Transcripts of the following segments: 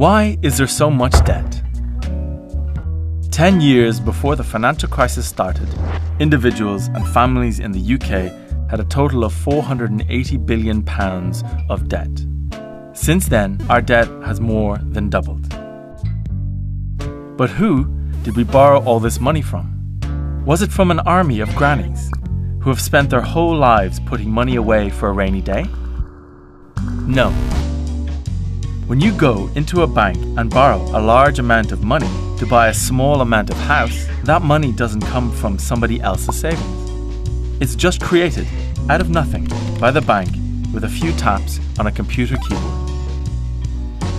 Why is there so much debt? 10 years before the financial crisis started, individuals and families in the UK had a total of £480 billion of debt. Since then, our debt has more than doubled. But who did we borrow all this money from? Was it from an army of grannies who have spent their whole lives putting money away for a rainy day? No. When you go into a bank and borrow a large amount of money to buy a small amount of house, that money doesn't come from somebody else's savings. It's just created out of nothing by the bank with a few taps on a computer keyboard.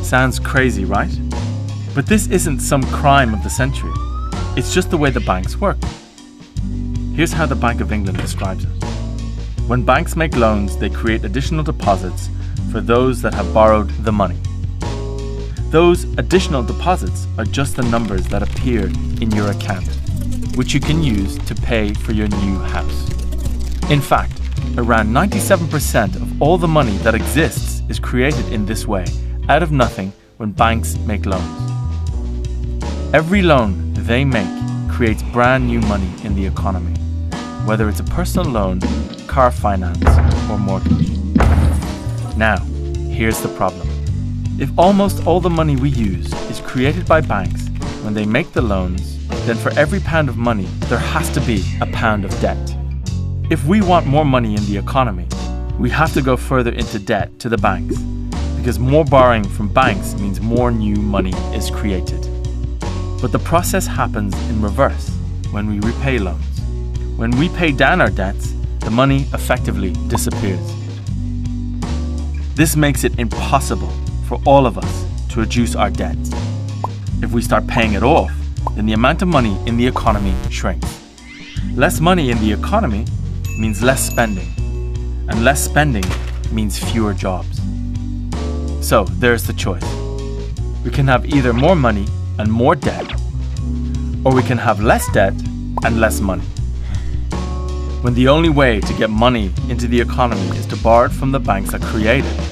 Sounds crazy, right? But this isn't some crime of the century. It's just the way the banks work. Here's how the Bank of England describes it. When banks make loans, they create additional deposits for those that have borrowed the money. Those additional deposits are just the numbers that appear in your account, which you can use to pay for your new house. In fact, around 97% of all the money that exists is created in this way, out of nothing, when banks make loans. Every loan they make creates brand new money in the economy, whether it's a personal loan, car finance, or mortgage. Now, here's the problem. If almost all the money we use is created by banks when they make the loans, then for every pound of money, there has to be a pound of debt. If we want more money in the economy, we have to go further into debt to the banks, because more borrowing from banks means more new money is created. But the process happens in reverse when we repay loans. When we pay down our debts, the money effectively disappears. This makes it impossible for all of us to reduce our debts. If we start paying it off, then the amount of money in the economy shrinks. Less money in the economy means less spending, and less spending means fewer jobs. So there's the choice. We can have either more money and more debt, or we can have less debt and less money. When the only way to get money into the economy is to borrow it from the banks that create it,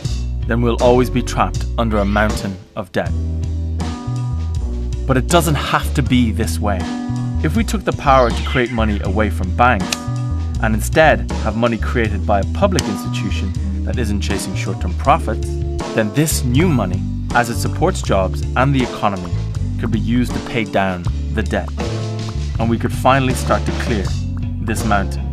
then we'll always be trapped under a mountain of debt. But it doesn't have to be this way. If we took the power to create money away from banks, and instead have money created by a public institution that isn't chasing short-term profits, then this new money, as it supports jobs and the economy, could be used to pay down the debt. And we could finally start to clear this mountain.